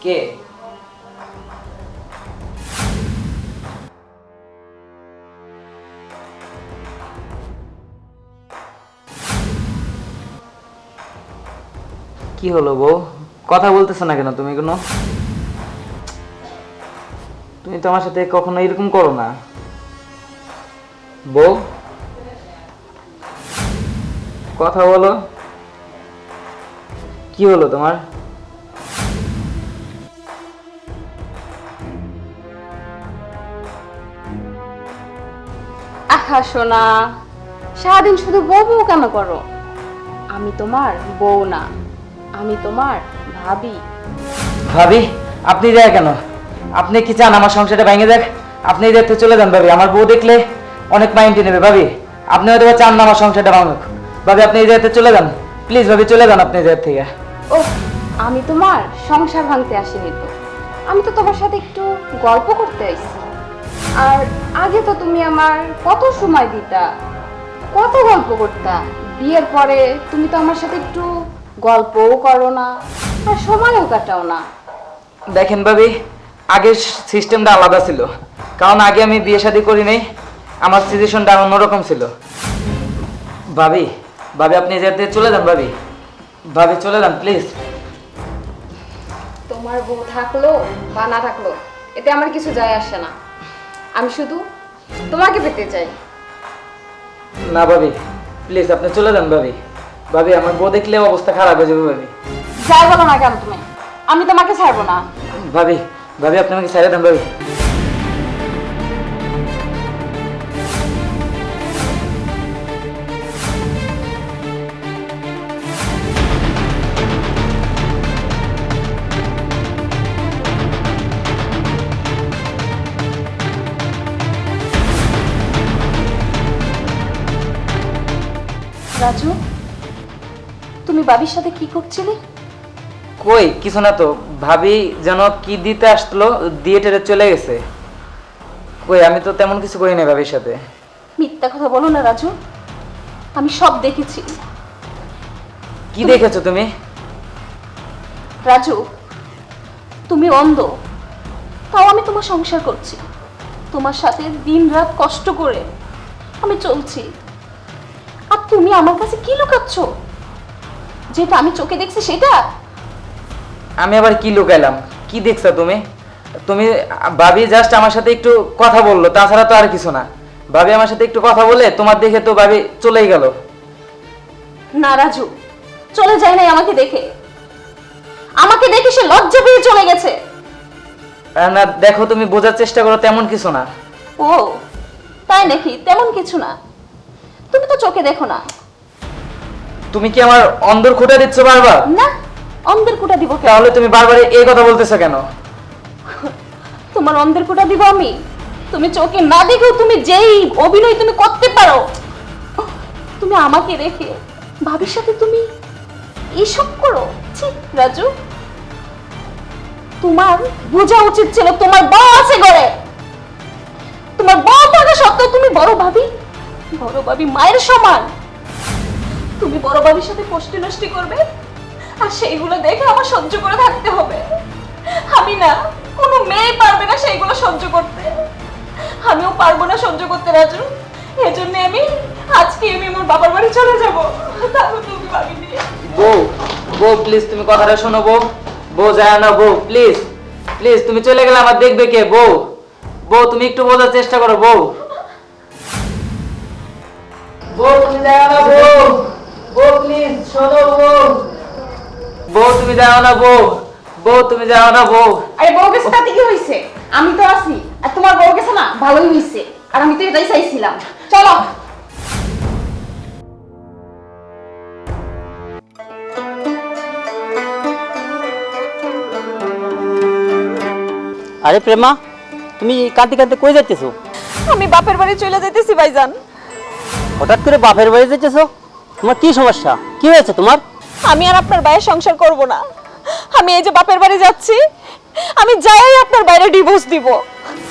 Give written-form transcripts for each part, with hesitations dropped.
কে? কি হলো বউ, কথা বলতেছ না কেন তুমি? তুমি তো আমার সাথে কখনো এরকম করো না বউ, কথা বলো। কি হলো তোমার? আহা সোনা, সারাদিন শুধু বউ বউ কেন করো? আমি তোমার বউ না, আমি তোমার ভাবি। ভাবি? আপনি যায় কেন? আপনি কি চান আমার সংসারটা ভেঙে যাক? আপনি দেখতে চলে যান ভাবি, আমার বউ দেখলে অনেক মাইন্ডে নেবে ভাবি। আপনি হয়তো চান না আমার সংসারটা ভাঙুক। ভাবি আপনি এই জায়গাতে চলে যান, প্লিজ ভাবি চলে যান আপনি এই জায়গা থেকে। ও, আমি তোমার সংসার ভাঙতে আসিনি তো, আমি তো তোমার সাথে একটু গল্প করতে আইছি। আর আগে তো তুমি আমার কত সময় দিতা, কত গল্প করতা। বিয়ের পরে তুমি তো আমার সাথে একটু গল্পও করো না, আর সময়ও কাটাও না। দেখেন ভাবি, আগের সিস্টেমটা আলাদা ছিল, কারণ আগে আমি বিয়ে শাদী করি নাই, আমার সিচুয়েশনটা অন্যরকম ছিল। ভাবি, ভাবি আপনি এই জায়গা থেকে চলে যান ভাবি, ভাবি চলে যান প্লিজ। তোমার বউ থাকলো বা না থাকলো এতে আমার কিছু যায় আসে না, আমি শুধু তোমাকে পেতে চাই। না ভাবি প্লিজ আপনি চলে যান ভাবি। ভাবি আমার বউ দেখলে অবস্থা খারাপ হয়ে যাবে ভাবি। যাই বলো না কেন তুমি, আমি তোমাকে ছাড়বো না। ভাবি, ভাবি আপনি আমাকে ছেড়ে দেন ভাবি। রাজু, তুমি বাবির সাথে কি করছিলে? কই কিছু না তো, ভাবি যেন কি দিতে আসলো, দিয়ে টেরে চলে গেছে। কই আমি তো তেমন কিছু করি না ভাবির সাথে। মিথ্যা কথা বলো না রাজু, আমি সব দেখেছি। কি দেখেছো তুমি? রাজু, তুমি অন্ধ, তাও আমি তোমার সংসার করছি, তোমার সাথে দিন রাত কষ্ট করে আমি চলছি, আর তুমি আমার কাছে কি লুকাচ্ছ? যেটা আমি চোখে দেখছি সেটা। আমি আবার কি লুকাইলাম? কি দেখছো তুমি? তুমি ভাবি জাস্ট আমার সাথে একটু কথা বললো, তাছাড়া তো আর কিছু না। ভাবি আমার সাথে একটু কথা বলে তোমার দেখে তো ভাবি চলেই গেল। না রাজু, চলে যায় নাই আমাকে দেখে, আমাকে দেখে সে লজ্জা পেয়ে চলে গেছে। না দেখো, তুমি বোঝার চেষ্টা করো, তেমন কিছু না। ও তাই নাকি? তেমন কিছু না, তুমি তো চোখে দেখো না। তুমি কি আমার অন্ধর খুঁটা দিচ্ছ বারবার? না, অন্ধের কুটা দিব কেন? তাহলে তুমি বারবার এই কথা বলতেছো কেন? তোমার অন্ধের কুটা দিব আমি? তুমি চোখে না দেখেও তুমি যেই অভিনয় তুমি করতে পারো, তুমি আমাকে রেখে ভাবির সাথে তুমি এসব করো? ছি রাজু, তোমার বোঝা উচিত ছিল তোমার বউ আছে ঘরে, তোমার বউ থাকা সত্ত্বেও তুমি বড় ভাবি মায়ের সমান, তুমি বড় ভাবির সাথে কষ্ট নষ্টি করবে, আর সেইগুলো দেখে আমার সহ্য করে থাকতে হবে। আমি না, কোনো মেয়ে পারবে না সেইগুলো সহ্য করতে, আমিও পারবো না সহ্য করতে রাজু। এজন্য আমি আজকে আমার বাবার বাড়ি চলে যাব, তারপর তুমি ভাবিনি। বউ, বউ প্লিজ তুমি কথাটা শোনো বউ। বউ যায় না বউ, প্লিজ প্লিজ তুমি চলে গেলে আমার দেখবে কে? বউ, বউ তুমি একটু বোঝার চেষ্টা করো বউ। বউ তুমি যায় না বউ, বউ প্লিজ শোনো বউ। বউ তুমি যাও না বউ, বউ তুমি যাও না বউ। আরে বউ গেছে তাতে কি হয়েছে? আমি তো আছি, আর তোমার বউ গেছে না, ভালোই হয়েছে, আর আমি তো এটাই চাইছিলাম। চলো। আরে প্রেমা, তুমি কাঁদতে কাঁদতে কই যাইতেছো? আমি বাপের বাড়ি চলে যাইতেছি ভাইজান। হঠাৎ করে বাপের বাড়ি যাইতেছো? তোমার কি সমস্যা? কি হয়েছে তোমার? আমি আর আপনার বাইরে সংসার করব না, আমি এই যে বাপের বাড়ি যাচ্ছি, আমি যাই আপনার বাইরে ডিভোর্স দিব।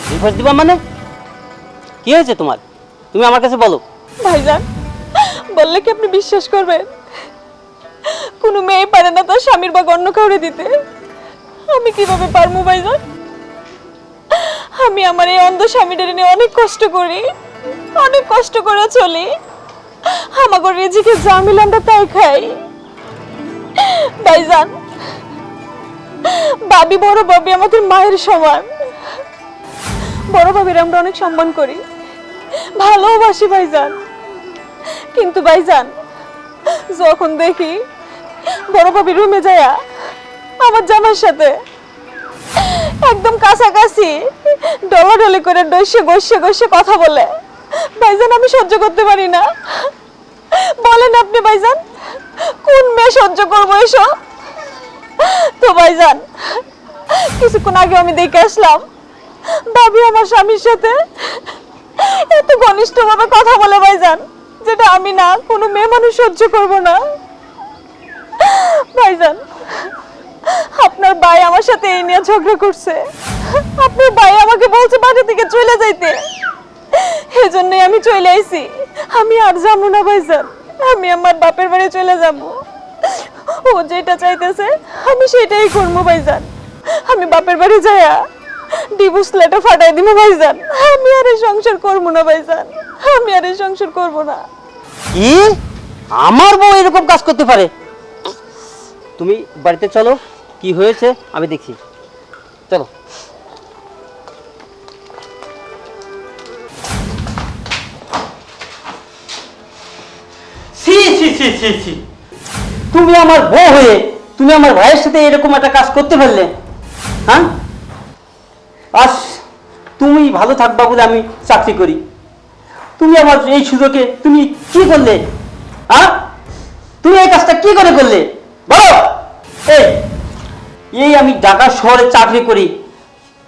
ডিভোর্স দিবা মানে? কি হয়েছে তোমার? তুমি আমার কাছে বলো। ভাইজান, বললে কি আপনি বিশ্বাস করবেন? কোনো মেয়ে পারে না তার স্বামীর বা অন্য কাউরে দিতে, আমি কিভাবে পারবো ভাইজান? আমি আমার এই অন্ধ স্বামীটার নিয়ে অনেক কষ্ট করি, অনেক কষ্ট করে চলি। আমাকে রিজিকে যা মিলে আমরা তাই খাই। ভাইজান, ভাবি বড় ভাবি আমাদের মায়ের সমান। বড় ভাবির আমরা অনেক সম্মান করি, ভালোবাসি ভাইজান। কিন্তু ভাইজান, যখন দেখি বড় ভাবি রুমে যায়া আমার জামার সাথে একদম কাছাকাছি ডলাডলি করে ডসে গসে গসে কথা বলে, ভাইজান আমি সহ্য করতে পারি না। বলেন আপনি ভাইজান, কোন মেয়ে সহ্য করবো এসব? তো ভাইজান, কিছুক্ষণ আগে আমি দেখে আসলাম ভাবি আমার স্বামীর সাথে এত ঘনিষ্ঠভাবে কথা বলে ভাইজান, যেটা আমি না কোনো মেয়ে মানুষ সহ্য করবো না। ভাইজান, আপনার ভাই আমার সাথে এই নিয়ে ঝগড়া করছে। আপনার ভাই আমাকে বলছে বাড়ি থেকে চলে যাইতে, এই জন্যই আমি চলে আইছি। আমি আর যাবো না ভাইজান, আমি আমার বাপের বাড়ি চলে যাব। ও যেটা চাইতেছে আমি সেটাই করবো ভাইজান। আমি বাপের বাড়ি যাইয়া ডিভোর্স লেটার ফাটাই দিব ভাইজান। আমি আর এই সংসার করবো না ভাইজান, আমি আর এই সংসার করবো না। কি আমার বউ এরকম কাজ করতে পারে? তুমি বাড়িতে চলো, কি হয়েছে আমি দেখছি, চলো। ছি ছি ছি ছি ছি, তুমি আমার বউ হয়ে তুমি আমার ভাইয়ের সাথে এরকম একটা কাজ করতে পারলে? হ্যাঁ, আজ তুমি ভালো থাকবা বলে আমি চাকরি করি, তুমি আমার এই সুযোগে তুমি কি করলে? হ্যাঁ, তুমি এই কাজটা কি করে করলে বলো? এই এই আমি ঢাকা শহরে চাকরি করি,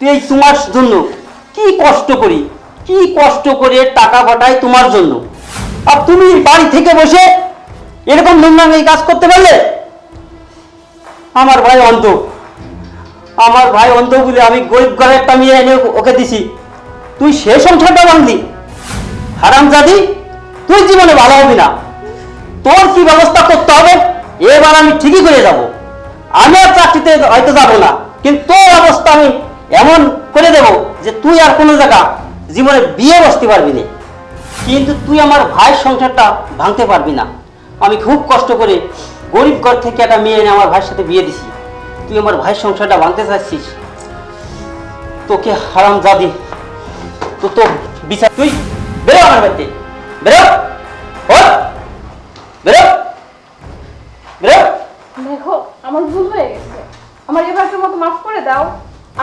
এই তোমার জন্য কি কষ্ট করি, কি কষ্ট করে টাকা পাঠাই তোমার জন্য, আর তুমি বাড়ি থেকে বসে এরকম নোংরামি কাজ করতে পারলে? আমার ভাই অন্ধ, আমার ভাই অন্ধ বলে আমি গরিব ঘরে একটা মেয়ে এনে ওকে দিছি, তুই সে সংসারটা ভাঙলি? হারামজাদি, তুই জীবনে ভালো হবি না। তোর কি ব্যবস্থা করতে হবে এবার আমি ঠিকই করে যাব। আমি আর চাকরিতে হয়তো যাবো না, কিন্তু তোর অবস্থা আমি এমন করে দেব যে তুই আর কোনো জায়গা জীবনে বিয়ে বসতে পারবি না। কিন্তু তুই আমার ভাইয়ের সংসারটা ভাঙতে পারবি না। আমি খুব কষ্ট করে গরিব ঘর থেকে একটা মেয়ে এনে আমার ভাইয়ের সাথে বিয়ে দিছি, তুই আমার ভাইয়ের সংসারটা ভাঙতে চাচ্ছিস? তোকে হারামজাদি, তো তো বিচার, তুই বেরো আমার বাড়িতে, বেরো, ওঠ, বেরো, বেরো। দেখো, আমার ভুল হয়ে গেছে, আমার এবারের মতো মাফ করে দাও।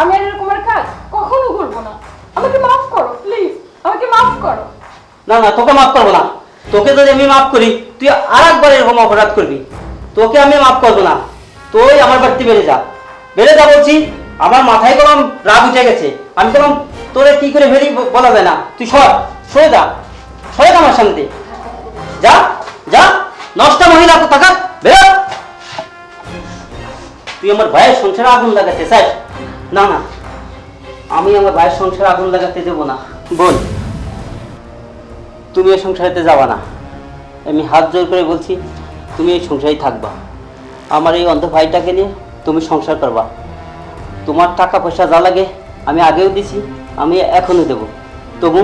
আমি আর এরকম আর কাজ কখনো করবো না। আমাকে মাফ করো প্লিজ, আমাকে মাফ করো। না না, তোকে মাফ করবো না। তোকে যদি আমি মাফ করি তুই আর একবার এরকম অপরাধ করবি, তোকে আমি মাফ করবো না। তুই আমার বাড়িতে বেড়ে যা, বেড়ে যা বলছি। আমার মাথায় কলম রাগ উঠে গেছে, আমি কলম তোরে কি করে ফেলি বলা যায় না। তুই সরে যা, সরে যা আমার সামনে, যা যা, নষ্ট মহিলা তো থাকা, বেরো। তুই আমার ভাইয়ের সংসারে আগুন লাগাতে চাস? না না, আমি আমার ভাইয়ের সংসারে আগুন লাগাতে দেবো না। বল, তুমি এই সংসারেতে যাবা না। আমি হাত জোর করে বলছি, তুমি এই সংসারেই থাকবা। আমার এই অন্ধ ভাইটাকে নিয়ে তুমি সংসার করবা। তোমার টাকা পয়সা যা লাগে আমি আগেও দিছি, আমি এখনও দেব। তবু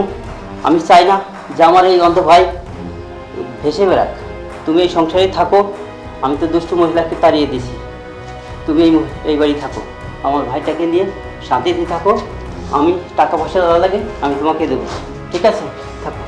আমি চাই না যে আমার এই অন্ধ ভাই ভেসে বেড়াক। তুমি এই সংসারেই থাকো। আমি তো দুষ্টু মহিলাকে তাড়িয়ে দিছি, তুমি এই বাড়ি থাকো, আমার ভাইটাকে নিয়ে শান্তিতে থাকো। আমি টাকা পয়সা যা লাগে আমি তোমাকে দেবো, ঠিক আছে? থাকো।